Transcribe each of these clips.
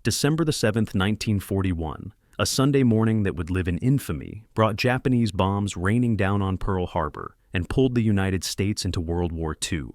December the 7th, 1941, a Sunday morning that would live in infamy, brought Japanese bombs raining down on Pearl Harbor and pulled the United States into World War II.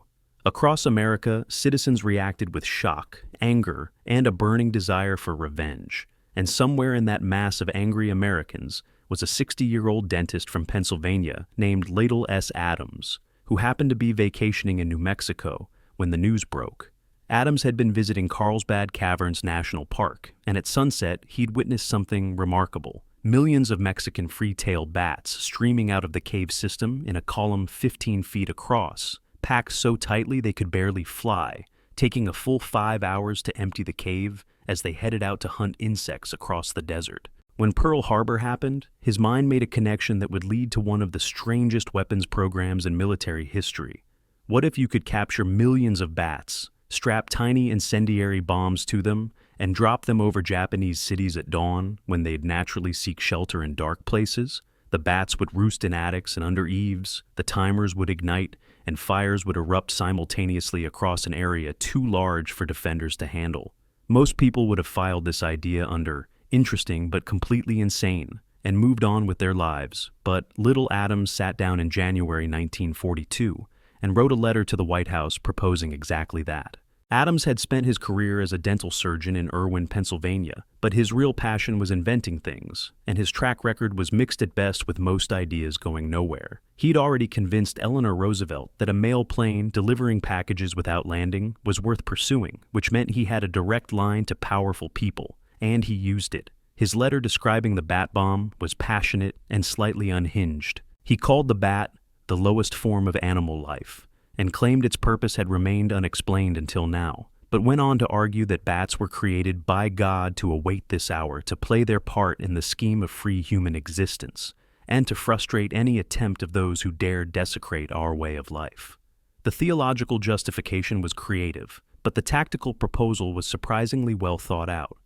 Across America, citizens reacted with shock, anger, and a burning desire for revenge. And somewhere in that mass of angry Americans was a 60-year-old dentist from Pennsylvania named Lytle S. Adams, who happened to be vacationing in New Mexico when the news broke. Adams had been visiting Carlsbad Caverns National Park, and at sunset, he'd witnessed something remarkable. Millions of Mexican free-tailed bats streaming out of the cave system in a column 15 feet across, packed so tightly they could barely fly, taking a full 5 hours to empty the cave as they headed out to hunt insects across the desert. When Pearl Harbor happened, his mind made a connection that would lead to one of the strangest weapons programs in military history. What if you could capture millions of bats, strap tiny incendiary bombs to them, and drop them over Japanese cities at dawn when they'd naturally seek shelter in dark places? The bats would roost in attics and under eaves, the timers would ignite, and fires would erupt simultaneously across an area too large for defenders to handle. Most people would have filed this idea under interesting but completely insane and moved on with their lives, but Lytle Adams sat down in January 1942 and wrote a letter to the White House proposing exactly that. Adams had spent his career as a dental surgeon in Irwin, Pennsylvania, but his real passion was inventing things, and his track record was mixed at best with most ideas going nowhere. He'd already convinced Eleanor Roosevelt that a mail plane delivering packages without landing was worth pursuing, which meant he had a direct line to powerful people, and he used it. His letter describing the bat bomb was passionate and slightly unhinged. He called the bat the lowest form of animal life, and claimed its purpose had remained unexplained until now, but went on to argue that bats were created by God to await this hour, to play their part in the scheme of free human existence, and to frustrate any attempt of those who dared desecrate our way of life. The theological justification was creative, but the tactical proposal was surprisingly well thought out.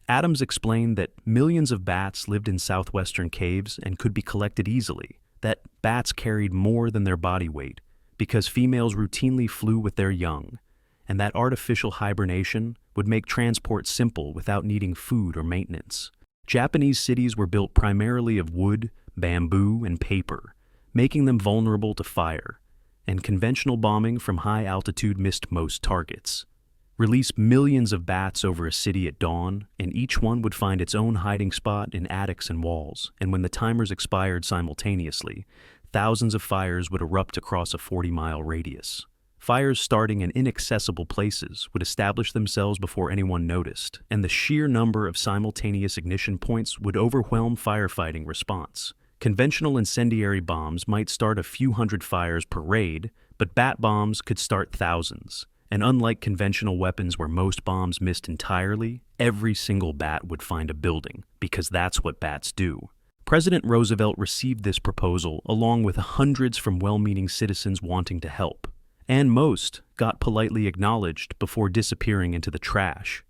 Adams explained that millions of bats lived in southwestern caves and could be collected easily, that bats carried more than their body weight, because females routinely flew with their young, and that artificial hibernation would make transport simple without needing food or maintenance. Japanese cities were built primarily of wood, bamboo, and paper, making them vulnerable to fire, and conventional bombing from high altitude missed most targets. Release millions of bats over a city at dawn, and each one would find its own hiding spot in attics and walls, and when the timers expired simultaneously, thousands of fires would erupt across a 40-mile radius. Fires starting in inaccessible places would establish themselves before anyone noticed, and the sheer number of simultaneous ignition points would overwhelm firefighting response. Conventional incendiary bombs might start a few hundred fires per raid, but bat bombs could start thousands. And unlike conventional weapons where most bombs missed entirely, every single bat would find a building, because that's what bats do. President Roosevelt received this proposal along with hundreds from well-meaning citizens wanting to help, and most got politely acknowledged before disappearing into the trash.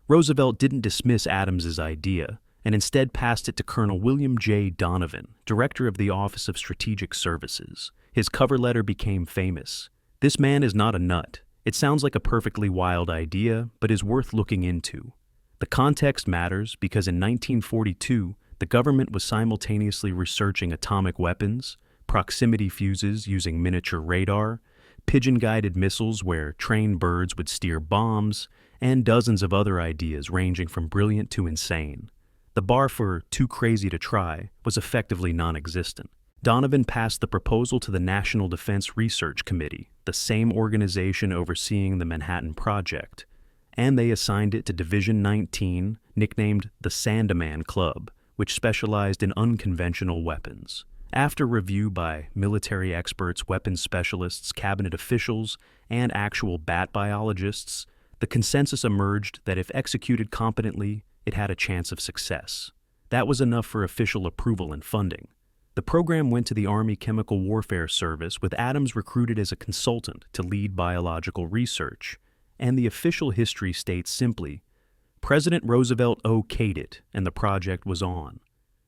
Roosevelt didn't dismiss Adams's idea, and instead passed it to Colonel William J. Donovan, director of the Office of Strategic Services. His cover letter became famous. "This man is not a nut. It sounds like a perfectly wild idea, but is worth looking into." The context matters because in 1942, the government was simultaneously researching atomic weapons, proximity fuses using miniature radar, pigeon-guided missiles where trained birds would steer bombs, and dozens of other ideas ranging from brilliant to insane. The bar for too crazy to try was effectively non-existent. Donovan passed the proposal to the National Defense Research Committee, the same organization overseeing the Manhattan Project, and they assigned it to Division 19, nicknamed the Sandeman Club, which specialized in unconventional weapons. After review by military experts, weapons specialists, cabinet officials, and actual bat biologists, the consensus emerged that if executed competently, it had a chance of success. That was enough for official approval and funding. The program went to the Army Chemical Warfare Service, with Adams recruited as a consultant to lead biological research, and the official history states simply, President Roosevelt okayed it, and the project was on.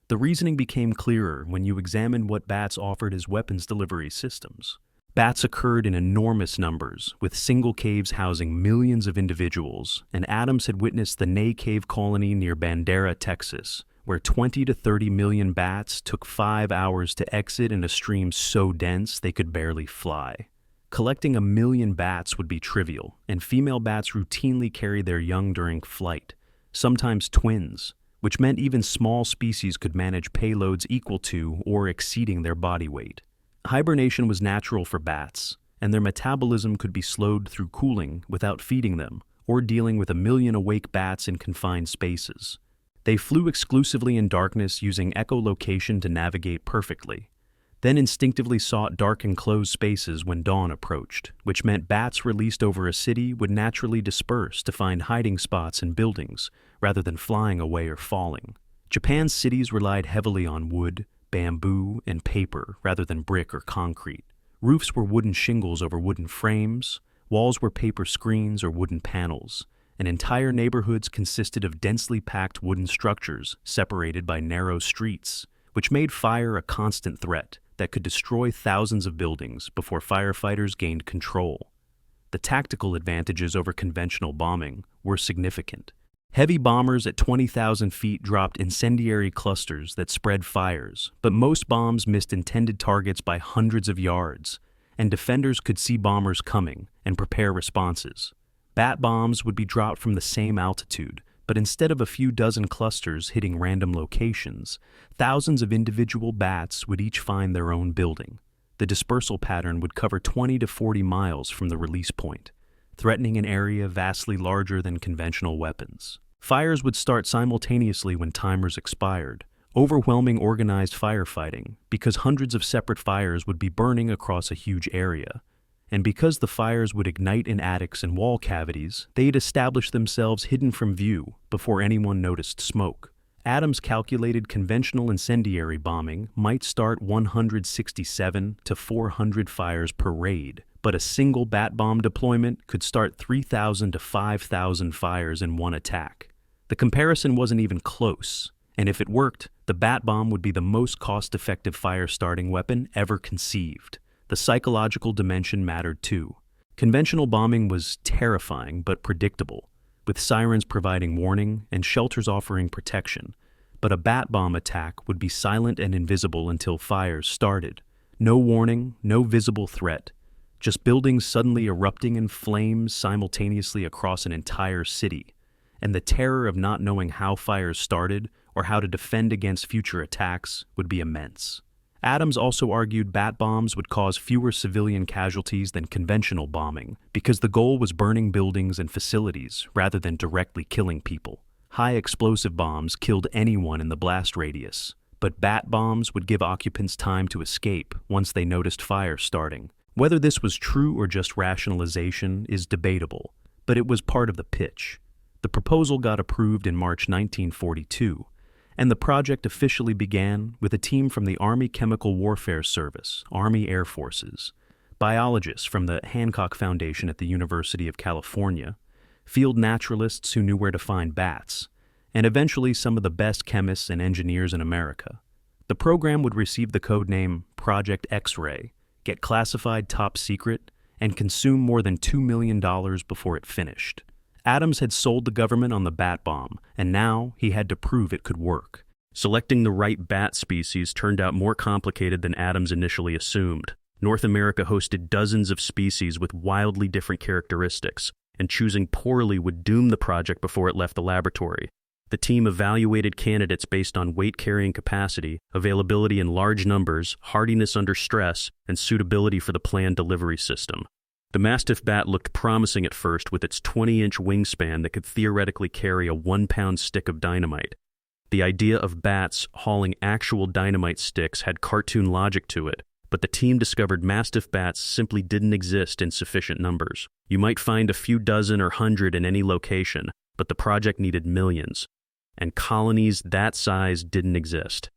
The reasoning became clearer when you examined what bats offered as weapons delivery systems. Bats occurred in enormous numbers, with single caves housing millions of individuals, and Adams had witnessed the Ney Cave colony near Bandera, Texas, where 20 to 30 million bats took 5 hours to exit in a stream so dense they could barely fly. Collecting 1 million bats would be trivial, and female bats routinely carried their young during flight, sometimes twins, which meant even small species could manage payloads equal to or exceeding their body weight. Hibernation was natural for bats, and their metabolism could be slowed through cooling without feeding them, or dealing with 1 million awake bats in confined spaces. They flew exclusively in darkness using echolocation to navigate perfectly, then instinctively sought dark enclosed spaces when dawn approached, which meant bats released over a city would naturally disperse to find hiding spots in buildings, rather than flying away or falling. Japan's cities relied heavily on wood, bamboo, and paper rather than brick or concrete. Roofs were wooden shingles over wooden frames, walls were paper screens or wooden panels, and entire neighborhoods consisted of densely packed wooden structures separated by narrow streets, which made fire a constant threat that could destroy thousands of buildings before firefighters gained control. The tactical advantages over conventional bombing were significant. Heavy bombers at 20,000 feet dropped incendiary clusters that spread fires, but most bombs missed intended targets by hundreds of yards, and defenders could see bombers coming and prepare responses. Bat bombs would be dropped from the same altitude, but instead of a few dozen clusters hitting random locations, thousands of individual bats would each find their own building. The dispersal pattern would cover 20 to 40 miles from the release point, threatening an area vastly larger than conventional weapons. Fires would start simultaneously when timers expired, overwhelming organized firefighting because hundreds of separate fires would be burning across a huge area. And because the fires would ignite in attics and wall cavities, they'd establish themselves hidden from view before anyone noticed smoke. Adams calculated conventional incendiary bombing might start 167 to 400 fires per raid, but a single bat bomb deployment could start 3,000 to 5,000 fires in one attack. The comparison wasn't even close, and if it worked, the bat bomb would be the most cost-effective fire-starting weapon ever conceived. The psychological dimension mattered too. Conventional bombing was terrifying but predictable, with sirens providing warning and shelters offering protection. But a bat bomb attack would be silent and invisible until fires started. No warning, no visible threat, just buildings suddenly erupting in flames simultaneously across an entire city. And the terror of not knowing how fires started or how to defend against future attacks would be immense. Adams also argued bat bombs would cause fewer civilian casualties than conventional bombing because the goal was burning buildings and facilities rather than directly killing people. High explosive bombs killed anyone in the blast radius, but bat bombs would give occupants time to escape once they noticed fire starting. Whether this was true or just rationalization is debatable, but it was part of the pitch. The proposal got approved in March 1942, and the project officially began with a team from the Army Chemical Warfare Service, Army Air Forces, biologists from the Hancock Foundation at the University of California, field naturalists who knew where to find bats, and eventually some of the best chemists and engineers in America. The program would receive the code name Project X-Ray, get classified top secret, and consume more than $2 million before it finished. Adams had sold the government on the bat bomb, and now he had to prove it could work. Selecting the right bat species turned out more complicated than Adams initially assumed. North America hosted dozens of species with wildly different characteristics, and choosing poorly would doom the project before it left the laboratory. The team evaluated candidates based on weight-carrying capacity, availability in large numbers, hardiness under stress, and suitability for the planned delivery system. The Mastiff bat looked promising at first with its 20-inch wingspan that could theoretically carry a 1-pound stick of dynamite. The idea of bats hauling actual dynamite sticks had cartoon logic to it, but the team discovered Mastiff bats simply didn't exist in sufficient numbers. You might find a few dozen or hundred in any location, but the project needed millions, and colonies that size didn't exist.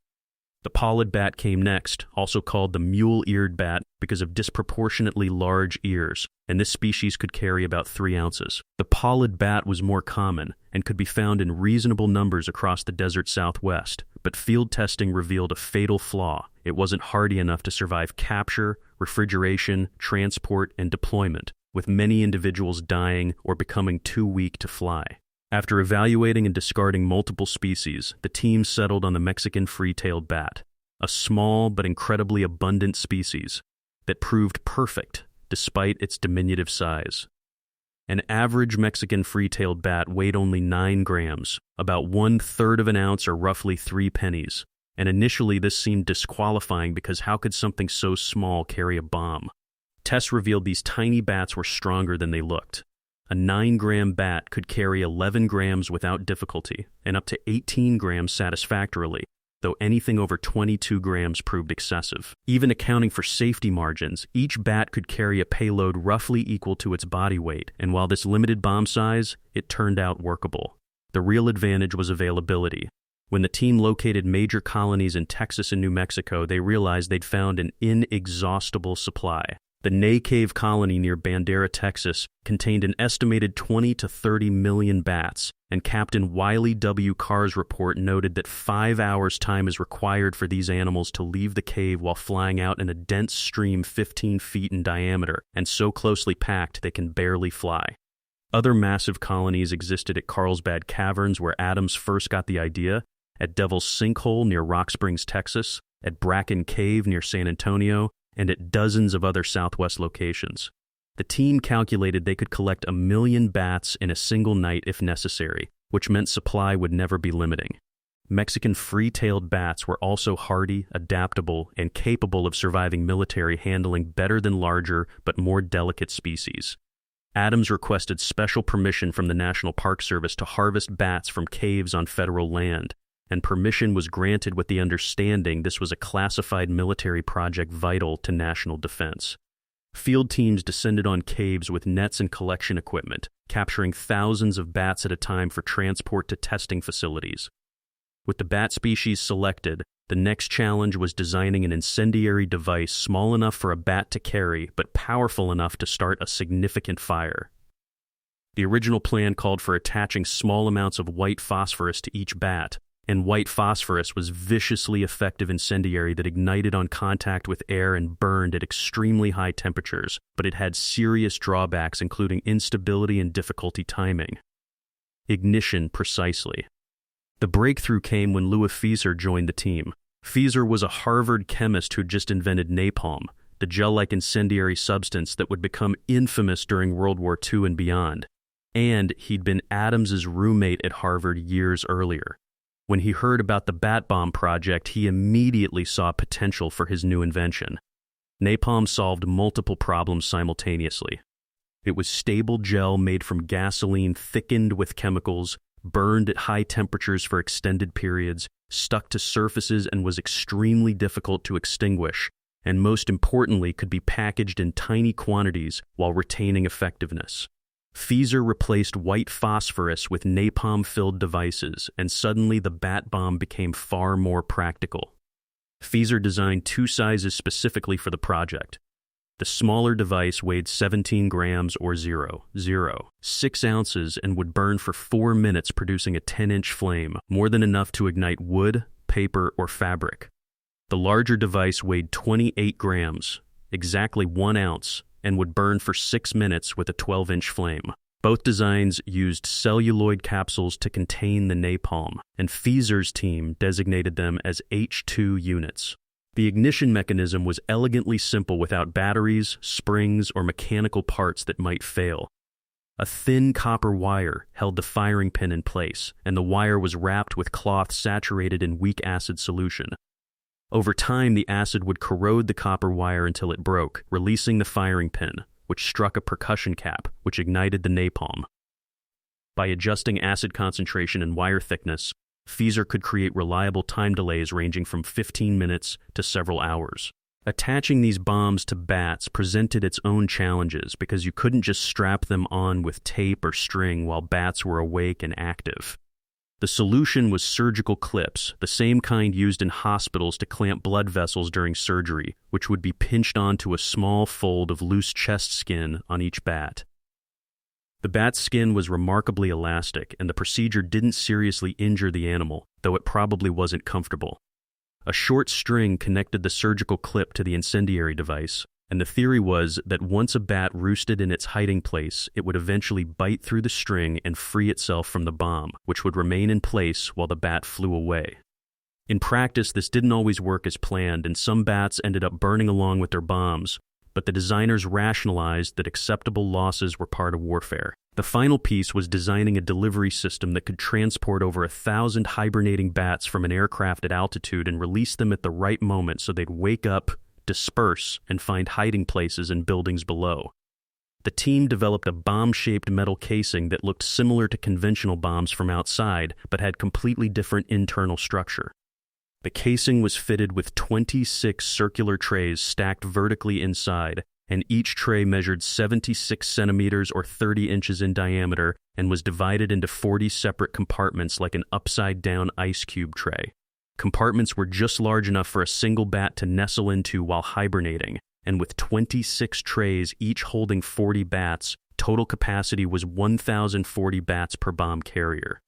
The pollard bat came next, also called the mule-eared bat because of disproportionately large ears, and this species could carry about 3 ounces. The pollard bat was more common and could be found in reasonable numbers across the desert Southwest, but field testing revealed a fatal flaw. It wasn't hardy enough to survive capture, refrigeration, transport, and deployment, with many individuals dying or becoming too weak to fly. After evaluating and discarding multiple species, the team settled on the Mexican free-tailed bat, a small but incredibly abundant species that proved perfect despite its diminutive size. An average Mexican free-tailed bat weighed only 9 grams, about 1/3 of an ounce or roughly 3 pennies, and initially this seemed disqualifying because how could something so small carry a bomb? Tests revealed these tiny bats were stronger than they looked. A 9-gram bat could carry 11 grams without difficulty and up to 18 grams satisfactorily, though anything over 22 grams proved excessive. Even accounting for safety margins, each bat could carry a payload roughly equal to its body weight, and while this limited bomb size, it turned out workable. The real advantage was availability. When the team located major colonies in Texas and New Mexico, they realized they'd found an inexhaustible supply. The Ney Cave colony near Bandera, Texas, contained an estimated 20 to 30 million bats, and Captain Wiley W. Carr's report noted that 5 hours' time is required for these animals to leave the cave while flying out in a dense stream 15 feet in diameter and so closely packed they can barely fly. Other massive colonies existed at Carlsbad Caverns, where Adams first got the idea, at Devil's Sinkhole near Rock Springs, Texas, at Bracken Cave near San Antonio, and at dozens of other Southwest locations. The team calculated they could collect 1 million bats in a single night if necessary, which meant supply would never be limiting. Mexican free-tailed bats were also hardy, adaptable, and capable of surviving military handling better than larger but more delicate species. Adams requested special permission from the National Park Service to harvest bats from caves on federal land, and permission was granted with the understanding this was a classified military project vital to national defense. Field teams descended on caves with nets and collection equipment, capturing thousands of bats at a time for transport to testing facilities. With the bat species selected, the next challenge was designing an incendiary device small enough for a bat to carry, but powerful enough to start a significant fire. The original plan called for attaching small amounts of white phosphorus to each bat, and white phosphorus was viciously effective incendiary that ignited on contact with air and burned at extremely high temperatures, but it had serious drawbacks including instability and difficulty timing. Ignition, precisely. The breakthrough came when Louis Fieser joined the team. Fieser was a Harvard chemist who'd just invented napalm, the gel-like incendiary substance that would become infamous during World War II and beyond. And he'd been Adams's roommate at Harvard years earlier. When he heard about the bat bomb project, he immediately saw potential for his new invention. Napalm solved multiple problems simultaneously. It was stable gel made from gasoline thickened with chemicals, burned at high temperatures for extended periods, stuck to surfaces and was extremely difficult to extinguish, and most importantly could be packaged in tiny quantities while retaining effectiveness. Fieser replaced white phosphorus with napalm-filled devices, and suddenly the bat bomb became far more practical. Fieser designed 2 sizes specifically for the project. The smaller device weighed 17 grams or 6 ounces and would burn for 4 minutes, producing a 10-inch flame, more than enough to ignite wood, paper, or fabric. The larger device weighed 28 grams, exactly 1 ounce, and would burn for 6 minutes with a 12-inch flame. Both designs used celluloid capsules to contain the napalm, and Fieser's team designated them as H2 units. The ignition mechanism was elegantly simple without batteries, springs, or mechanical parts that might fail. A thin copper wire held the firing pin in place, and the wire was wrapped with cloth saturated in weak acid solution. Over time, the acid would corrode the copper wire until it broke, releasing the firing pin, which struck a percussion cap, which ignited the napalm. By adjusting acid concentration and wire thickness, Fieser could create reliable time delays ranging from 15 minutes to several hours. Attaching these bombs to bats presented its own challenges because you couldn't just strap them on with tape or string while bats were awake and active. The solution was surgical clips, the same kind used in hospitals to clamp blood vessels during surgery, which would be pinched onto a small fold of loose chest skin on each bat. The bat's skin was remarkably elastic, and the procedure didn't seriously injure the animal, though it probably wasn't comfortable. A short string connected the surgical clip to the incendiary device, and the theory was that once a bat roosted in its hiding place, it would eventually bite through the string and free itself from the bomb, which would remain in place while the bat flew away. In practice, this didn't always work as planned, and some bats ended up burning along with their bombs, but the designers rationalized that acceptable losses were part of warfare. The final piece was designing a delivery system that could transport over 1,000 hibernating bats from an aircraft at altitude and release them at the right moment so they'd wake up, disperse, and find hiding places in buildings below. The team developed a bomb-shaped metal casing that looked similar to conventional bombs from outside, but had completely different internal structure. The casing was fitted with 26 circular trays stacked vertically inside, and each tray measured 76 centimeters or 30 inches in diameter and was divided into 40 separate compartments like an upside-down ice cube tray. Compartments were just large enough for a single bat to nestle into while hibernating, and with 26 trays each holding 40 bats, total capacity was 1,040 bats per bomb carrier.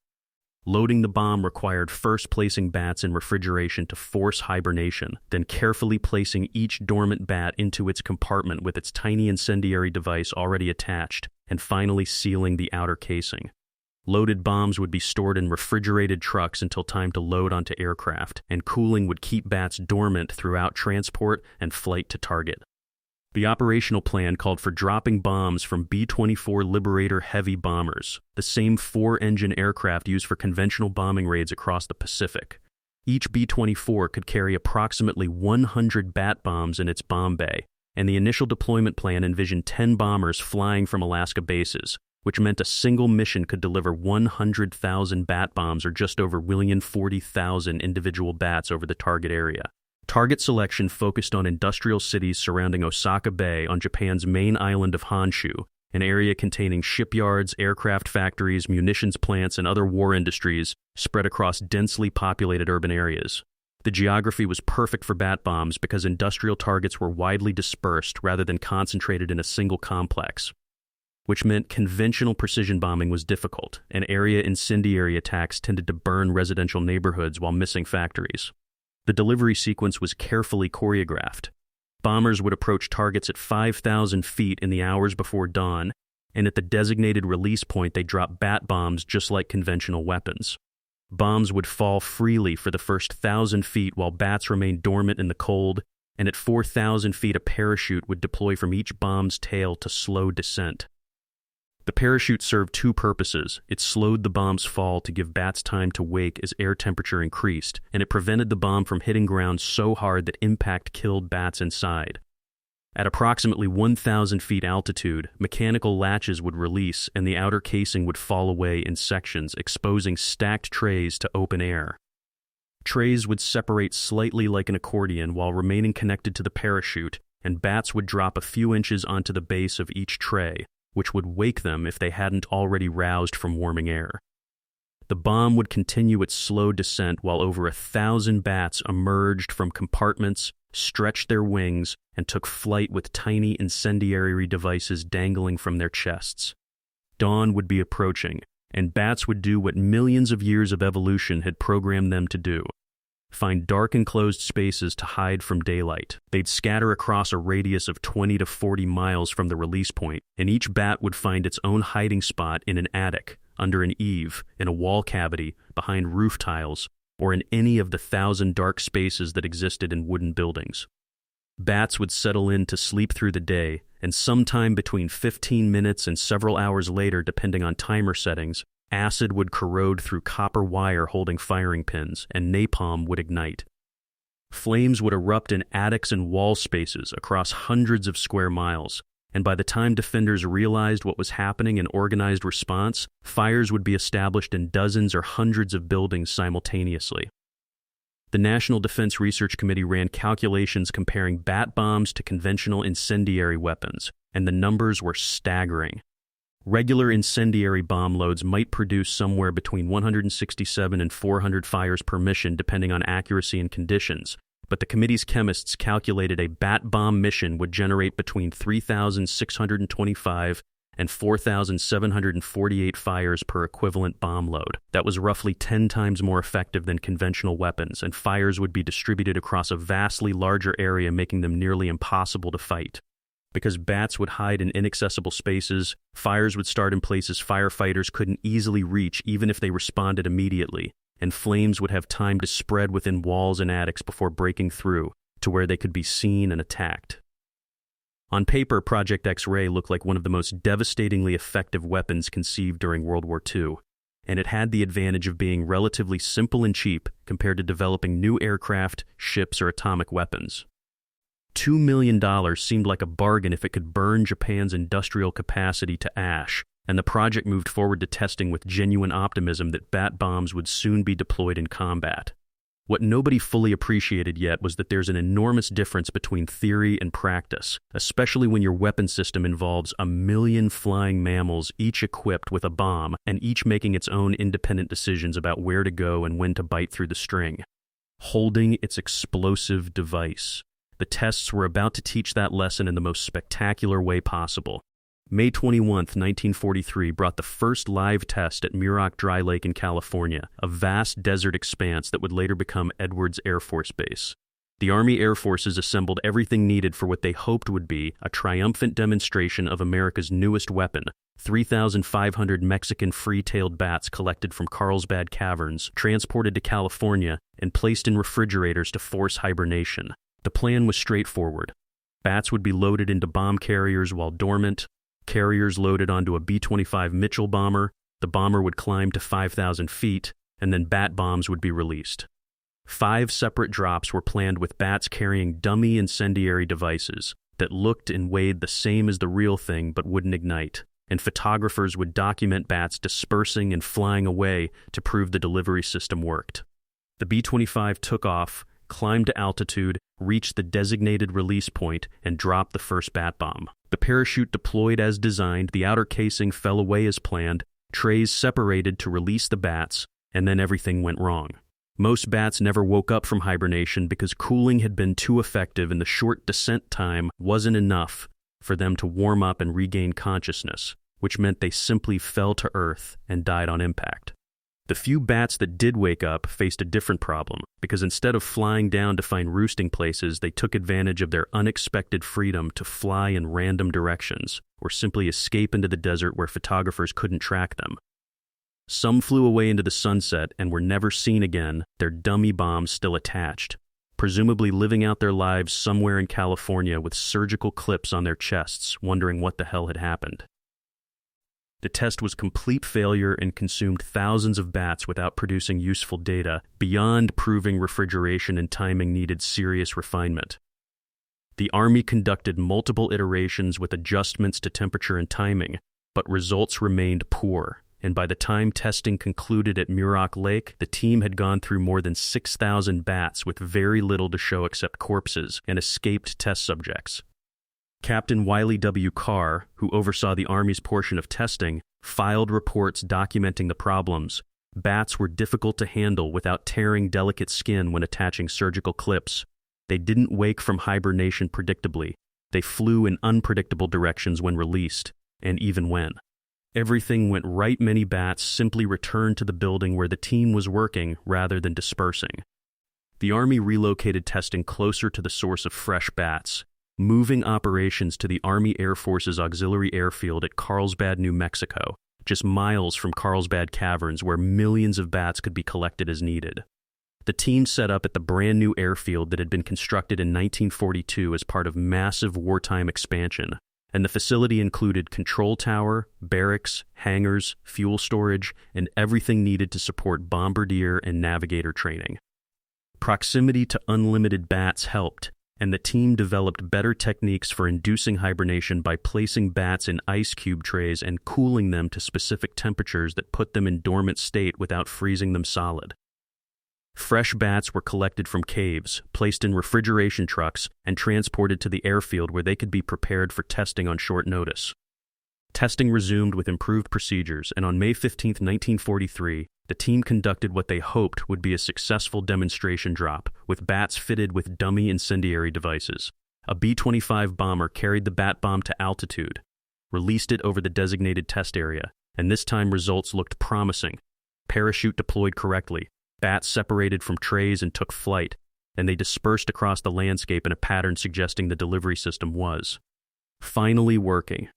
Loading the bomb required first placing bats in refrigeration to force hibernation, then carefully placing each dormant bat into its compartment with its tiny incendiary device already attached, and finally sealing the outer casing. Loaded bombs would be stored in refrigerated trucks until time to load onto aircraft, and cooling would keep bats dormant throughout transport and flight to target. The operational plan called for dropping bombs from B-24 Liberator heavy bombers, the same 4-engine aircraft used for conventional bombing raids across the Pacific. Each B-24 could carry approximately 100 bat bombs in its bomb bay, and the initial deployment plan envisioned 10 bombers flying from Alaska bases, which meant a single mission could deliver 100,000 bat bombs or just over 1,040,000 individual bats over the target area. Target selection focused on industrial cities surrounding Osaka Bay on Japan's main island of Honshu, an area containing shipyards, aircraft factories, munitions plants, and other war industries spread across densely populated urban areas. The geography was perfect for bat bombs because industrial targets were widely dispersed rather than concentrated in a single complex, which meant conventional precision bombing was difficult, and area incendiary attacks tended to burn residential neighborhoods while missing factories. The delivery sequence was carefully choreographed. Bombers would approach targets at 5,000 feet in the hours before dawn, and at the designated release point they dropped bat bombs just like conventional weapons. Bombs would fall freely for the first 1,000 feet while bats remained dormant in the cold, and at 4,000 feet a parachute would deploy from each bomb's tail to slow descent. The parachute served two purposes. It slowed the bomb's fall to give bats time to wake as air temperature increased, and it prevented the bomb from hitting ground so hard that impact killed bats inside. At approximately 1,000 feet altitude, mechanical latches would release and the outer casing would fall away in sections, exposing stacked trays to open air. Trays would separate slightly like an accordion while remaining connected to the parachute, and bats would drop a few inches onto the base of each tray, which would wake them if they hadn't already roused from warming air. The bomb would continue its slow descent while over 1,000 bats emerged from compartments, stretched their wings, and took flight with tiny incendiary devices dangling from their chests. Dawn would be approaching, and bats would do what millions of years of evolution had programmed them to do: find dark enclosed spaces to hide from daylight. They'd scatter across a radius of 20 to 40 miles from the release point, and each bat would find its own hiding spot in an attic, under an eave, in a wall cavity, behind roof tiles, or in any of the 1,000 dark spaces that existed in wooden buildings. Bats would settle in to sleep through the day, and sometime between 15 minutes and several hours later, depending on timer settings, acid would corrode through copper wire holding firing pins, and napalm would ignite. Flames would erupt in attics and wall spaces across hundreds of square miles, and by the time defenders realized what was happening and organized response, fires would be established in dozens or hundreds of buildings simultaneously. The National Defense Research Committee ran calculations comparing bat bombs to conventional incendiary weapons, and the numbers were staggering. Regular incendiary bomb loads might produce somewhere between 167 and 400 fires per mission depending on accuracy and conditions, but the committee's chemists calculated a bat bomb mission would generate between 3,625 and 4,748 fires per equivalent bomb load. That was roughly 10 times more effective than conventional weapons, and fires would be distributed across a vastly larger area, making them nearly impossible to fight. Because bats would hide in inaccessible spaces, fires would start in places firefighters couldn't easily reach even if they responded immediately, and flames would have time to spread within walls and attics before breaking through to where they could be seen and attacked. On paper, Project X-Ray looked like one of the most devastatingly effective weapons conceived during World War II, and it had the advantage of being relatively simple and cheap compared to developing new aircraft, ships, or atomic weapons. $2 million seemed like a bargain if it could burn Japan's industrial capacity to ash, and the project moved forward to testing with genuine optimism that bat bombs would soon be deployed in combat. What nobody fully appreciated yet was that there's an enormous difference between theory and practice, especially when your weapon system involves 1 million flying mammals, each equipped with a bomb, and each making its own independent decisions about where to go and when to bite through the string. Holding its explosive device. The tests were about to teach that lesson in the most spectacular way possible. May 21, 1943 brought the first live test at Muroc Dry Lake in California, a vast desert expanse that would later become Edwards Air Force Base. The Army Air Forces assembled everything needed for what they hoped would be a triumphant demonstration of America's newest weapon, 3,500 Mexican free-tailed bats collected from Carlsbad caverns, transported to California, and placed in refrigerators to force hibernation. The plan was straightforward. Bats would be loaded into bomb carriers while dormant, carriers loaded onto a B-25 Mitchell bomber, the bomber would climb to 5,000 feet, and then bat bombs would be released. 5 separate drops were planned with bats carrying dummy incendiary devices that looked and weighed the same as the real thing but wouldn't ignite, and photographers would document bats dispersing and flying away to prove the delivery system worked. The B-25 took off, climbed to altitude, reached the designated release point, and dropped the first bat bomb. The parachute deployed as designed, the outer casing fell away as planned, trays separated to release the bats, and then everything went wrong. Most bats never woke up from hibernation because cooling had been too effective and the short descent time wasn't enough for them to warm up and regain consciousness, which meant they simply fell to earth and died on impact. The few bats that did wake up faced a different problem, because instead of flying down to find roosting places, they took advantage of their unexpected freedom to fly in random directions, or simply escape into the desert where photographers couldn't track them. Some flew away into the sunset and were never seen again, their dummy bombs still attached, presumably living out their lives somewhere in California with surgical clips on their chests, wondering what the hell had happened. The test was complete failure and consumed thousands of bats without producing useful data, beyond proving refrigeration and timing needed serious refinement. The Army conducted multiple iterations with adjustments to temperature and timing, but results remained poor, and by the time testing concluded at Muroc Lake, the team had gone through more than 6,000 bats with very little to show except corpses and escaped test subjects. Captain Wiley W. Carr, who oversaw the Army's portion of testing, filed reports documenting the problems. Bats were difficult to handle without tearing delicate skin when attaching surgical clips. They didn't wake from hibernation predictably. They flew in unpredictable directions when released, and even when. Everything went right. Many bats simply returned to the building where the team was working rather than dispersing. The Army relocated testing closer to the source of fresh bats, moving operations to the Army Air Force's Auxiliary Airfield at Carlsbad, New Mexico, just miles from Carlsbad Caverns where millions of bats could be collected as needed. The team set up at the brand new airfield that had been constructed in 1942 as part of massive wartime expansion, and the facility included control tower, barracks, hangars, fuel storage, and everything needed to support bombardier and navigator training. Proximity to unlimited bats helped, and the team developed better techniques for inducing hibernation by placing bats in ice cube trays and cooling them to specific temperatures that put them in dormant state without freezing them solid. Fresh bats were collected from caves, placed in refrigeration trucks, and transported to the airfield where they could be prepared for testing on short notice. Testing resumed with improved procedures, and on May 15, 1943, the team conducted what they hoped would be a successful demonstration drop, with bats fitted with dummy incendiary devices. A B-25 bomber carried the bat bomb to altitude, released it over the designated test area, and this time results looked promising. Parachute deployed correctly, bats separated from trays and took flight, and they dispersed across the landscape in a pattern suggesting the delivery system was finally working.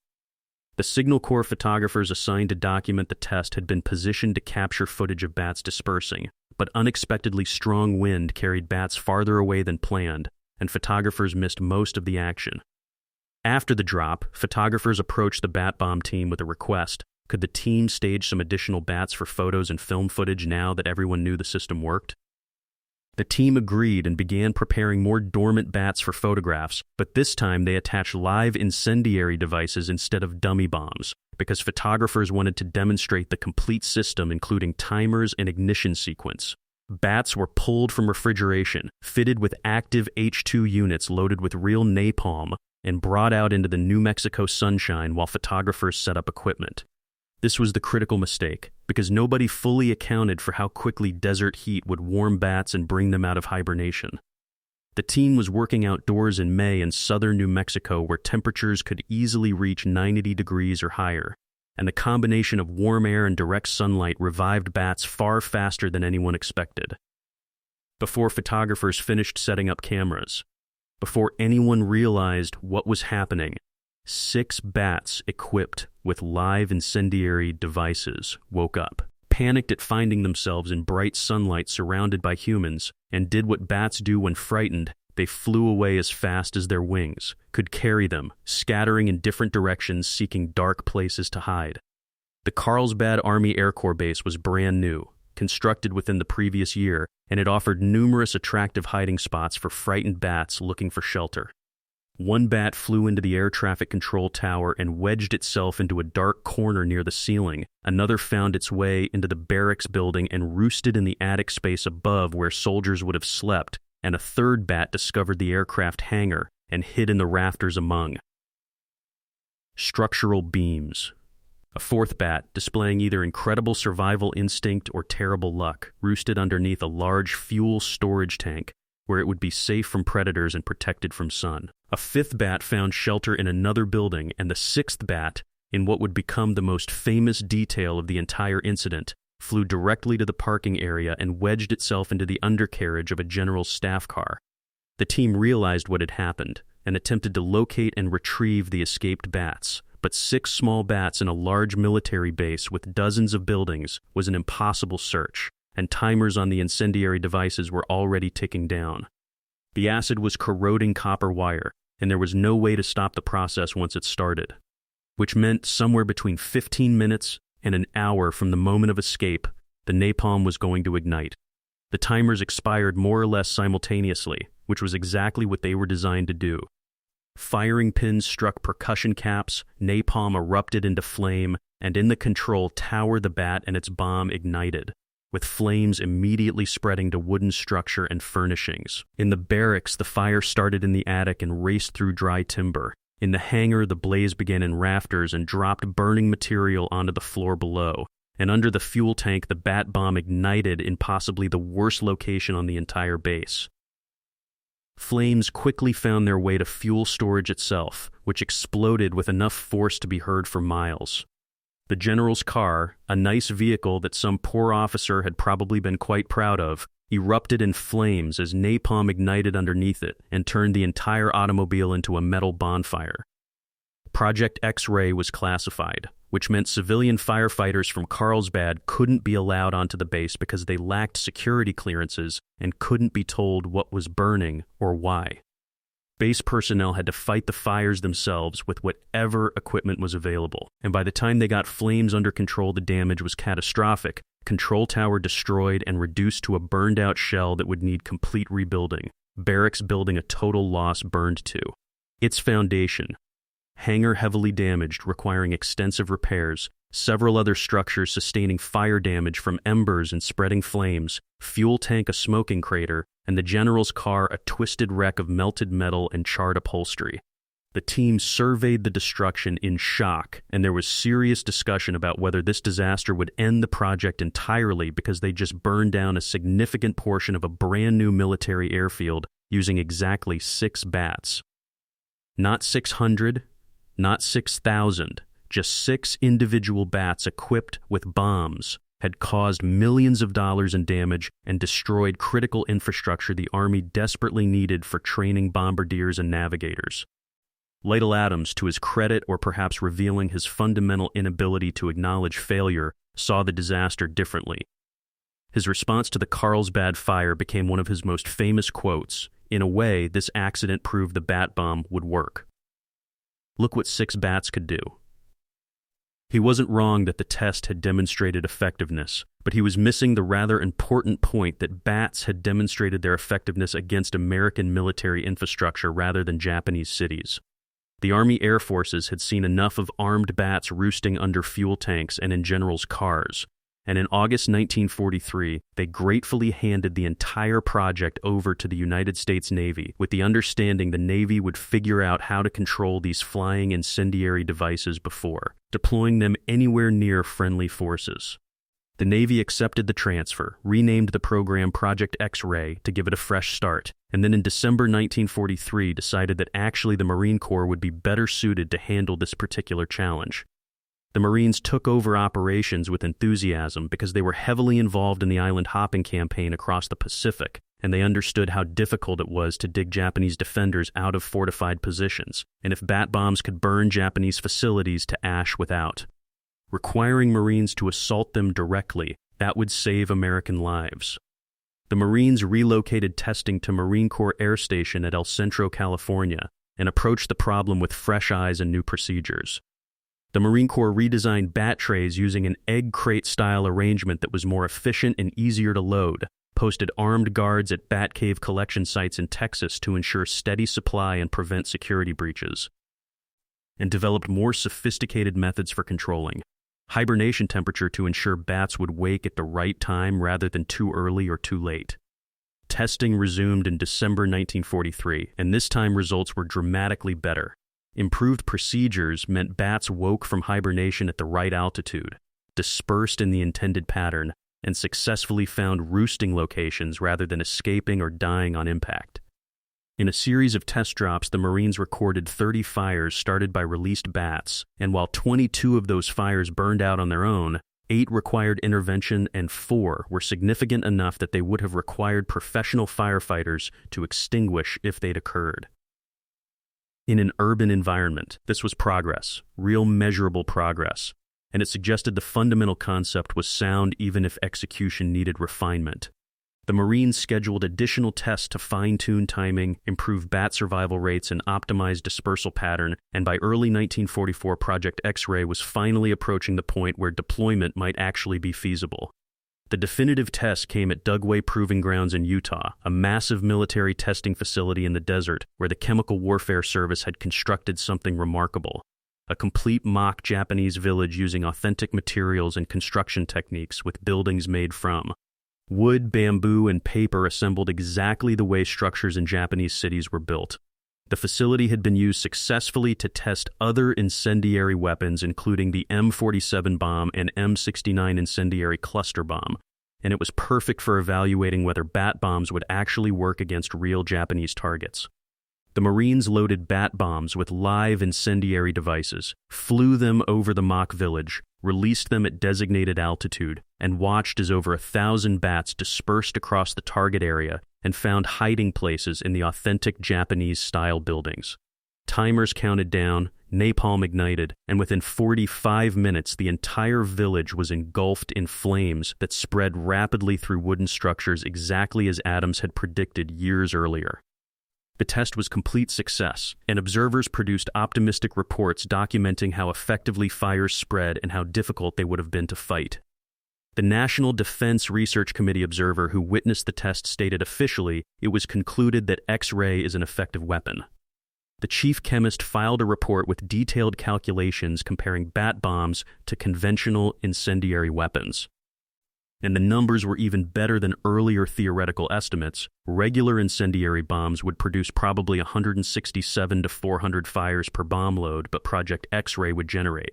The Signal Corps photographers assigned to document the test had been positioned to capture footage of bats dispersing, but unexpectedly strong wind carried bats farther away than planned, and photographers missed most of the action. After the drop, photographers approached the bat bomb team with a request. Could the team stage some additional bats for photos and film footage now that everyone knew the system worked? The team agreed and began preparing more dormant bats for photographs, but this time they attached live incendiary devices instead of dummy bombs, because photographers wanted to demonstrate the complete system, including timers and ignition sequence. Bats were pulled from refrigeration, fitted with active H2 units loaded with real napalm, and brought out into the New Mexico sunshine while photographers set up equipment. This was the critical mistake, because nobody fully accounted for how quickly desert heat would warm bats and bring them out of hibernation. The team was working outdoors in May in southern New Mexico, where temperatures could easily reach 90 degrees or higher, and the combination of warm air and direct sunlight revived bats far faster than anyone expected. Before photographers finished setting up cameras, before anyone realized what was happening, 6 bats equipped with live incendiary devices woke up, panicked at finding themselves in bright sunlight surrounded by humans, and did what bats do when frightened. They flew away as fast as their wings could carry them, scattering in different directions, seeking dark places to hide. The Carlsbad Army Air Corps base was brand new, constructed within the previous year, and it offered numerous attractive hiding spots for frightened bats looking for shelter. One bat flew into the air traffic control tower and wedged itself into a dark corner near the ceiling. Another found its way into the barracks building and roosted in the attic space above where soldiers would have slept, and a third bat discovered the aircraft hangar and hid in the rafters among structural beams. A fourth bat, displaying either incredible survival instinct or terrible luck, roosted underneath a large fuel storage tank where it would be safe from predators and protected from sun. A fifth bat found shelter in another building, and the sixth bat, in what would become the most famous detail of the entire incident, flew directly to the parking area and wedged itself into the undercarriage of a general's staff car. The team realized what had happened and attempted to locate and retrieve the escaped bats, but 6 small bats in a large military base with dozens of buildings was an impossible search, and timers on the incendiary devices were already ticking down. The acid was corroding copper wire, and there was no way to stop the process once it started, which meant somewhere between 15 minutes and an hour from the moment of escape, the napalm was going to ignite. The timers expired more or less simultaneously, which was exactly what they were designed to do. Firing pins struck percussion caps, napalm erupted into flame, and in the control tower the bat and its bomb ignited, with flames immediately spreading to wooden structure and furnishings. In the barracks, the fire started in the attic and raced through dry timber. In the hangar, the blaze began in rafters and dropped burning material onto the floor below. And under the fuel tank, the bat bomb ignited in possibly the worst location on the entire base. Flames quickly found their way to fuel storage itself, which exploded with enough force to be heard for miles. The general's car, a nice vehicle that some poor officer had probably been quite proud of, erupted in flames as napalm ignited underneath it and turned the entire automobile into a metal bonfire. Project X-Ray was classified, which meant civilian firefighters from Carlsbad couldn't be allowed onto the base because they lacked security clearances and couldn't be told what was burning or why. Base personnel had to fight the fires themselves with whatever equipment was available, and by the time they got flames under control, the damage was catastrophic. Control tower destroyed and reduced to a burned-out shell that would need complete rebuilding. Barracks building a total loss burned to its foundation. Hangar heavily damaged, requiring extensive repairs. Several other structures sustaining fire damage from embers and spreading flames. Fuel tank a smoking crater, and the general's car a twisted wreck of melted metal and charred upholstery. The team surveyed the destruction in shock, and there was serious discussion about whether this disaster would end the project entirely because they just burned down a significant portion of a brand new military airfield using exactly 6 bats. Not 600, not 6,000, just 6 individual bats equipped with bombs had caused millions of dollars in damage and destroyed critical infrastructure the Army desperately needed for training bombardiers and navigators. Lytle Adams, to his credit or perhaps revealing his fundamental inability to acknowledge failure, saw the disaster differently. His response to the Carlsbad fire became one of his most famous quotes. In a way, this accident proved the bat bomb would work. Look what 6 bats could do. He wasn't wrong that the test had demonstrated effectiveness, but he was missing the rather important point that bats had demonstrated their effectiveness against American military infrastructure rather than Japanese cities. The Army Air Forces had seen enough of armed bats roosting under fuel tanks and in generals' cars, and in August 1943, they gratefully handed the entire project over to the United States Navy with the understanding the Navy would figure out how to control these flying incendiary devices before deploying them anywhere near friendly forces. The Navy accepted the transfer, renamed the program Project X-Ray to give it a fresh start, and then in December 1943 decided that actually the Marine Corps would be better suited to handle this particular challenge. The Marines took over operations with enthusiasm because they were heavily involved in the island hopping campaign across the Pacific, and they understood how difficult it was to dig Japanese defenders out of fortified positions, and if bat bombs could burn Japanese facilities to ash without. Requiring Marines to assault them directly, that would save American lives. The Marines relocated testing to Marine Corps Air Station at El Centro, California, and approached the problem with fresh eyes and new procedures. The Marine Corps redesigned bat trays using an egg crate-style arrangement that was more efficient and easier to load, posted armed guards at bat cave collection sites in Texas to ensure steady supply and prevent security breaches, and developed more sophisticated methods for controlling hibernation temperature to ensure bats would wake at the right time rather than too early or too late. Testing resumed in December 1943, and this time results were dramatically better. Improved procedures meant bats woke from hibernation at the right altitude, dispersed in the intended pattern, and successfully found roosting locations rather than escaping or dying on impact. In a series of test drops, the Marines recorded 30 fires started by released bats, and while 22 of those fires burned out on their own, 8 required intervention and 4 were significant enough that they would have required professional firefighters to extinguish if they'd occurred. In an urban environment, this was progress, real measurable progress, and it suggested the fundamental concept was sound even if execution needed refinement. The Marines scheduled additional tests to fine-tune timing, improve bat survival rates, and optimize dispersal pattern, and by early 1944, Project X-Ray was finally approaching the point where deployment might actually be feasible. The definitive test came at Dugway Proving Grounds in Utah, a massive military testing facility in the desert where the Chemical Warfare Service had constructed something remarkable. A complete mock Japanese village using authentic materials and construction techniques with buildings made from wood, bamboo, and paper assembled exactly the way structures in Japanese cities were built. The facility had been used successfully to test other incendiary weapons, including the M47 bomb and M69 incendiary cluster bomb, and it was perfect for evaluating whether bat bombs would actually work against real Japanese targets. The Marines loaded bat bombs with live incendiary devices, flew them over the mock village, released them at designated altitude, and watched as over 1,000 bats dispersed across the target area and found hiding places in the authentic Japanese-style buildings. Timers counted down, napalm ignited, and within 45 minutes the entire village was engulfed in flames that spread rapidly through wooden structures exactly as Adams had predicted years earlier. The test was complete success, and observers produced optimistic reports documenting how effectively fires spread and how difficult they would have been to fight. The National Defense Research Committee observer who witnessed the test stated officially it was concluded that X-ray is an effective weapon. The chief chemist filed a report with detailed calculations comparing bat bombs to conventional incendiary weapons. And the numbers were even better than earlier theoretical estimates. Regular incendiary bombs would produce probably 167 to 400 fires per bomb load, but Project X-ray would generate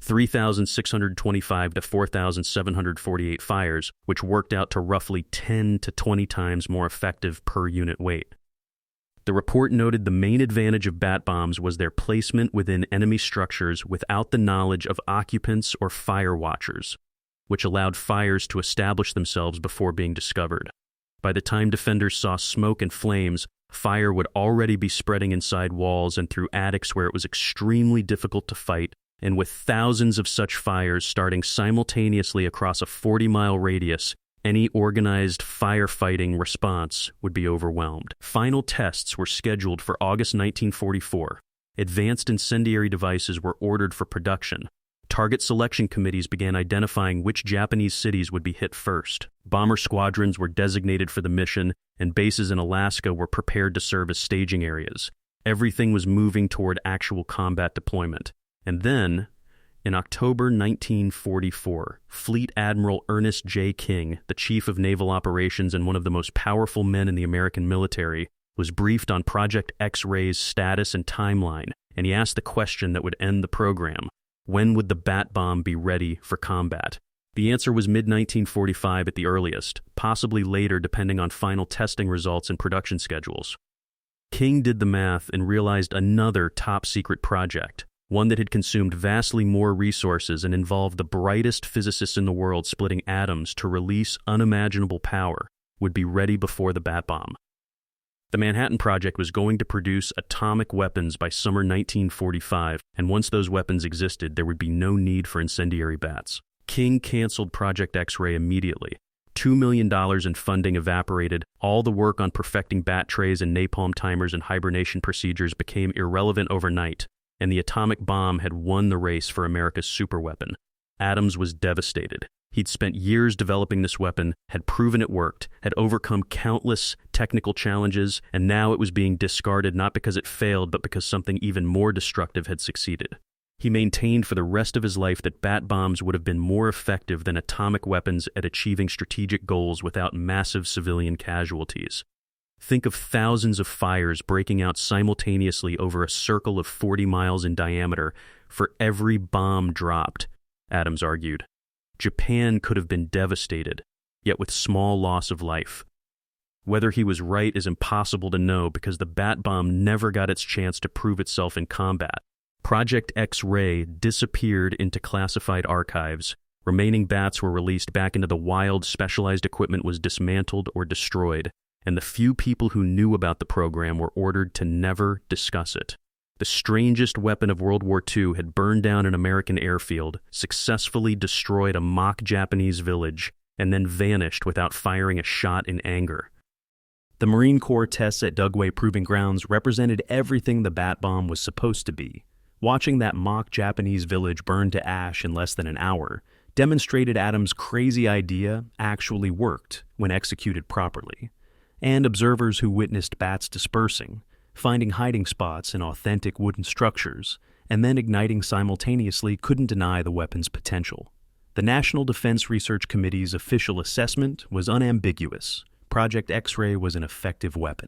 3,625 to 4,748 fires, which worked out to roughly 10 to 20 times more effective per unit weight. The report noted the main advantage of bat bombs was their placement within enemy structures without the knowledge of occupants or fire watchers, which allowed fires to establish themselves before being discovered. By the time defenders saw smoke and flames, fire would already be spreading inside walls and through attics where it was extremely difficult to fight, and with thousands of such fires starting simultaneously across a 40-mile radius, any organized firefighting response would be overwhelmed. Final tests were scheduled for August 1944. Advanced incendiary devices were ordered for production. Target selection committees began identifying which Japanese cities would be hit first. Bomber squadrons were designated for the mission, and bases in Alaska were prepared to serve as staging areas. Everything was moving toward actual combat deployment. And then, in October 1944, Fleet Admiral Ernest J. King, the chief of naval operations and one of the most powerful men in the American military, was briefed on Project X-ray's status and timeline, and he asked the question that would end the program: when would the bat bomb be ready for combat? The answer was mid-1945 at the earliest, possibly later depending on final testing results and production schedules. King did the math and realized another top-secret project, one that had consumed vastly more resources and involved the brightest physicists in the world splitting atoms to release unimaginable power, would be ready before the bat bomb. The Manhattan Project was going to produce atomic weapons by summer 1945, and once those weapons existed, there would be no need for incendiary bats. King canceled Project X-ray immediately. $2 million in funding evaporated, all the work on perfecting bat trays and napalm timers and hibernation procedures became irrelevant overnight, and the atomic bomb had won the race for America's superweapon. Adams was devastated. He'd spent years developing this weapon, had proven it worked, had overcome countless technical challenges, and now it was being discarded not because it failed, but because something even more destructive had succeeded. He maintained for the rest of his life that bat bombs would have been more effective than atomic weapons at achieving strategic goals without massive civilian casualties. Think of thousands of fires breaking out simultaneously over a circle of 40 miles in diameter for every bomb dropped, Adams argued. Japan could have been devastated, yet with small loss of life. Whether he was right is impossible to know because the bat bomb never got its chance to prove itself in combat. Project X-ray disappeared into classified archives. Remaining bats were released back into the wild. Specialized equipment was dismantled or destroyed, and the few people who knew about the program were ordered to never discuss it. The strangest weapon of World War II had burned down an American airfield, successfully destroyed a mock Japanese village, and then vanished without firing a shot in anger. The Marine Corps tests at WWII Proving Grounds represented everything the bat bomb was supposed to be. Watching that mock Japanese village burn to ash in less than an hour demonstrated Adams' crazy idea actually worked when executed properly. And observers who witnessed bats dispersing, finding hiding spots in authentic wooden structures, and then igniting simultaneously couldn't deny the weapon's potential. The National Defense Research Committee's official assessment was unambiguous. Project X-ray was an effective weapon.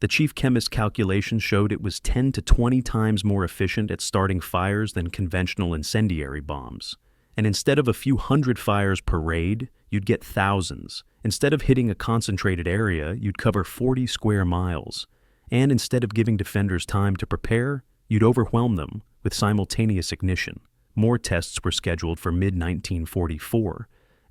The chief chemist's calculations showed it was 10 to 20 times more efficient at starting fires than conventional incendiary bombs. And instead of a few hundred fires per raid, you'd get thousands. Instead of hitting a concentrated area, you'd cover 40 square miles. And instead of giving defenders time to prepare, you'd overwhelm them with simultaneous ignition. More tests were scheduled for mid-1944.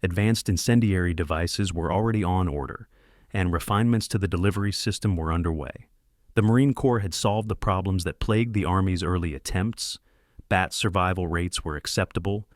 Advanced incendiary devices were already on order, and refinements to the delivery system were underway. The Marine Corps had solved the problems that plagued the Army's early attempts. Bat survival rates were acceptable,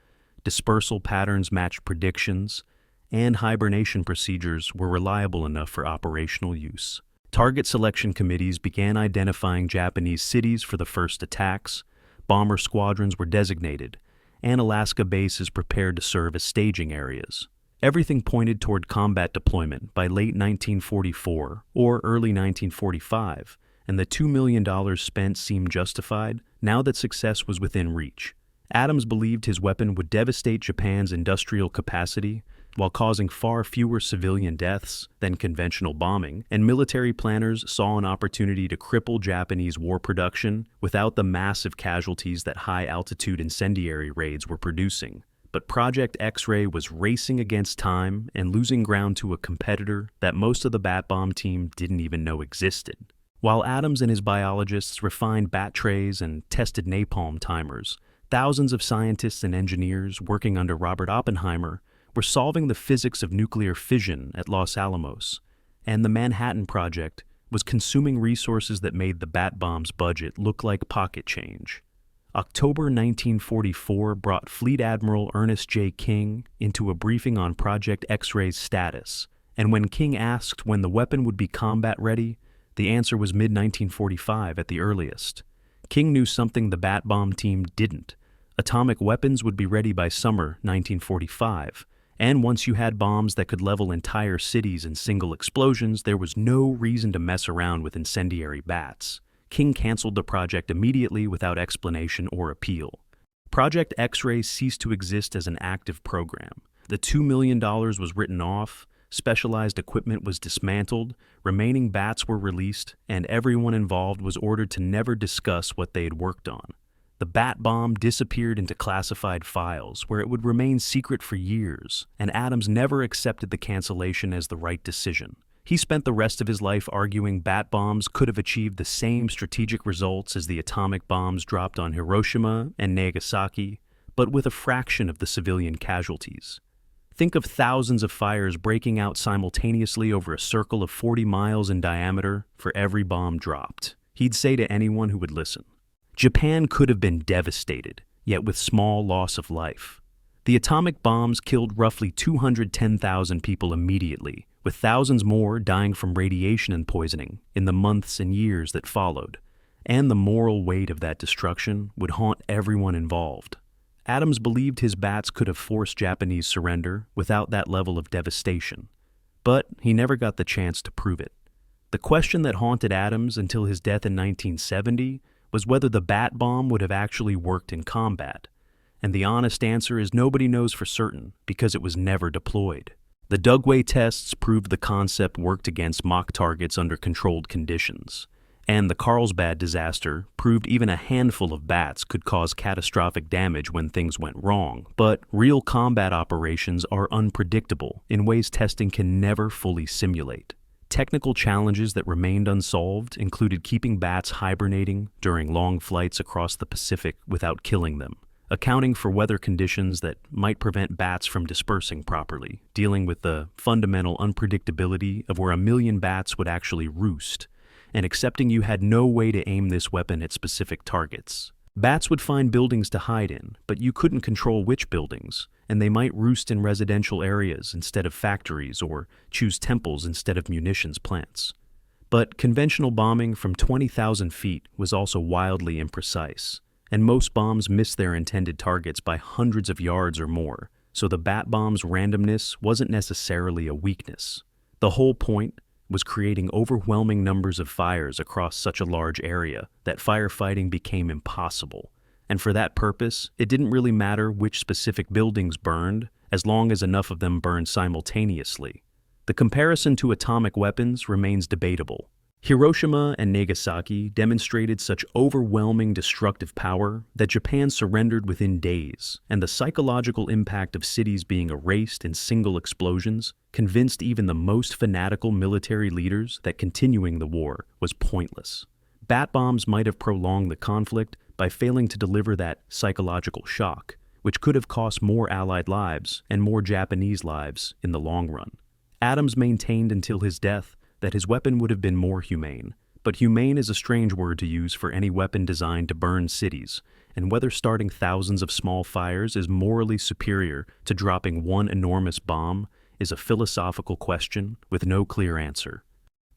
dispersal patterns matched predictions, and hibernation procedures were reliable enough for operational use. Target selection committees began identifying Japanese cities for the first attacks, bomber squadrons were designated, and Alaska bases prepared to serve as staging areas. Everything pointed toward combat deployment by late 1944 or early 1945, and the $2 million spent seemed justified now that success was within reach. Adams believed his weapon would devastate Japan's industrial capacity, while causing far fewer civilian deaths than conventional bombing, and military planners saw an opportunity to cripple Japanese war production without the massive casualties that high-altitude incendiary raids were producing. But Project X-ray was racing against time and losing ground to a competitor that most of the bat bomb team didn't even know existed. While Adams and his biologists refined bat trays and tested napalm timers, thousands of scientists and engineers working under Robert Oppenheimer were solving the physics of nuclear fission at Los Alamos, and the Manhattan Project was consuming resources that made the bat bomb's budget look like pocket change. October 1944 brought Fleet Admiral Ernest J. King into a briefing on Project X-ray's status, and when King asked when the weapon would be combat-ready, the answer was mid-1945 at the earliest. King knew something the bat bomb team didn't. Atomic weapons would be ready by summer 1945, and once you had bombs that could level entire cities in single explosions, there was no reason to mess around with incendiary bats. King canceled the project immediately without explanation or appeal. Project X-ray ceased to exist as an active program. The $2 million was written off, specialized equipment was dismantled, remaining bats were released, and everyone involved was ordered to never discuss what they had worked on. The bat bomb disappeared into classified files, where it would remain secret for years, and Adams never accepted the cancellation as the right decision. He spent the rest of his life arguing bat bombs could have achieved the same strategic results as the atomic bombs dropped on Hiroshima and Nagasaki, but with a fraction of the civilian casualties. Think of thousands of fires breaking out simultaneously over a circle of 40 miles in diameter for every bomb dropped, he'd say to anyone who would listen. Japan could have been devastated, yet with small loss of life. The atomic bombs killed roughly 210,000 people immediately, with thousands more dying from radiation and poisoning in the months and years that followed, and the moral weight of that destruction would haunt everyone involved. Adams believed his bats could have forced Japanese surrender without that level of devastation, but he never got the chance to prove it. The question that haunted Adams until his death in 1970 was whether the bat bomb would have actually worked in combat, and the honest answer is nobody knows for certain because it was never deployed. The WWII tests proved the concept worked against mock targets under controlled conditions, and the Carlsbad disaster proved even a handful of bats could cause catastrophic damage when things went wrong. But real combat operations are unpredictable in ways testing can never fully simulate. Technical challenges that remained unsolved included keeping bats hibernating during long flights across the Pacific without killing them, accounting for weather conditions that might prevent bats from dispersing properly, dealing with the fundamental unpredictability of where 1 million bats would actually roost, and accepting you had no way to aim this weapon at specific targets. Bats would find buildings to hide in, but you couldn't control which buildings, and they might roost in residential areas instead of factories or choose temples instead of munitions plants. But conventional bombing from 20,000 feet was also wildly imprecise, and most bombs missed their intended targets by hundreds of yards or more, so the bat bomb's randomness wasn't necessarily a weakness. The whole point was creating overwhelming numbers of fires across such a large area that firefighting became impossible, and for that purpose, it didn't really matter which specific buildings burned, as long as enough of them burned simultaneously. The comparison to atomic weapons remains debatable. Hiroshima and Nagasaki demonstrated such overwhelming destructive power that Japan surrendered within days, and the psychological impact of cities being erased in single explosions convinced even the most fanatical military leaders that continuing the war was pointless. Bat bombs might have prolonged the conflict by failing to deliver that psychological shock, which could have cost more Allied lives and more Japanese lives in the long run. Adams maintained until his death that his weapon would have been more humane, but humane is a strange word to use for any weapon designed to burn cities, and whether starting thousands of small fires is morally superior to dropping one enormous bomb is a philosophical question with no clear answer.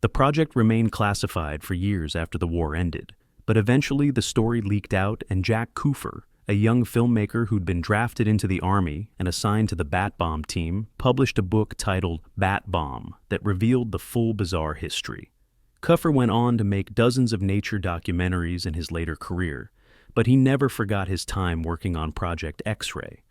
The project remained classified for years after the war ended, but eventually the story leaked out and Jack Coofer, a young filmmaker who'd been drafted into the Army and assigned to the Bat Bomb team, published a book titled Bat Bomb that revealed the full bizarre history. Coofer went on to make dozens of nature documentaries in his later career, but he never forgot his time working on Project X-ray.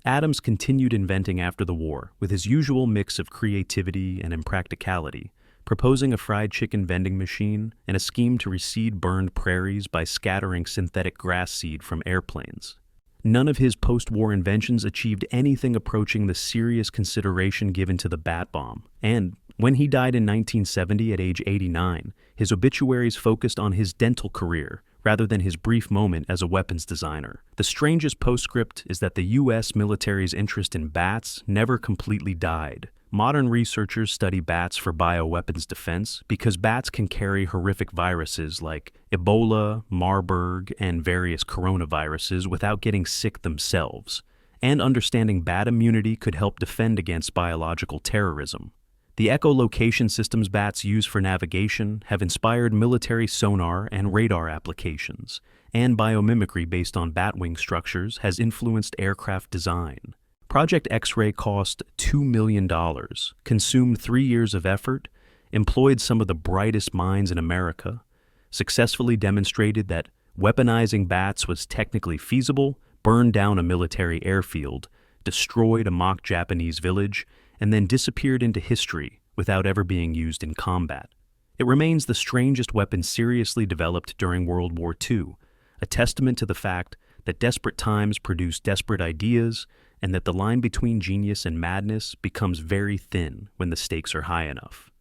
Adams continued inventing after the war with his usual mix of creativity and impracticality, proposing a fried chicken vending machine and a scheme to reseed burned prairies by scattering synthetic grass seed from airplanes. None of his post-war inventions achieved anything approaching the serious consideration given to the bat bomb, and when he died in 1970 at age 89, his obituaries focused on his dental career rather than his brief moment as a weapons designer. The strangest postscript is that the U.S. military's interest in bats never completely died. Modern researchers study bats for bioweapons defense because bats can carry horrific viruses like Ebola, Marburg, and various coronaviruses without getting sick themselves. And understanding bat immunity could help defend against biological terrorism. The echolocation systems bats use for navigation have inspired military sonar and radar applications, and biomimicry based on bat wing structures has influenced aircraft design. Project X-ray cost $2 million, consumed 3 years of effort, employed some of the brightest minds in America, successfully demonstrated that weaponizing bats was technically feasible, burned down a military airfield, destroyed a mock Japanese village, and then disappeared into history without ever being used in combat. It remains the strangest weapon seriously developed during World War II, a testament to the fact that desperate times produce desperate ideas and that the line between genius and madness becomes very thin when the stakes are high enough.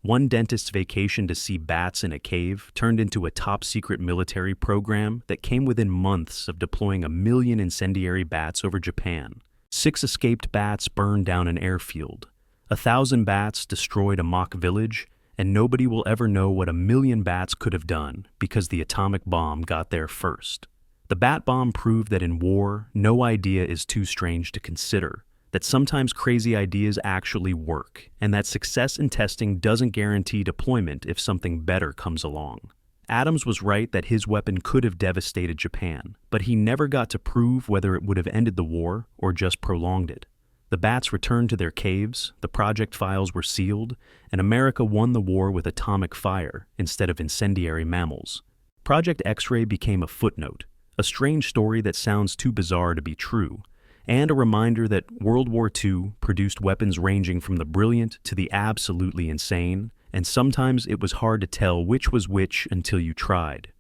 One dentist's vacation to see bats in a cave turned into a top-secret military program that came within months of deploying 1 million incendiary bats over Japan. 6 escaped bats burned down an airfield. 1,000 bats destroyed a mock village, and nobody will ever know what 1 million bats could have done because the atomic bomb got there first. The bat bomb proved that in war, no idea is too strange to consider, that sometimes crazy ideas actually work, and that success in testing doesn't guarantee deployment if something better comes along. Adams was right that his weapon could have devastated Japan, but he never got to prove whether it would have ended the war or just prolonged it. The bats returned to their caves, the project files were sealed, and America won the war with atomic fire instead of incendiary mammals. Project X-ray became a footnote, a strange story that sounds too bizarre to be true, and a reminder that World War II produced weapons ranging from the brilliant to the absolutely insane, and sometimes it was hard to tell which was which until you tried.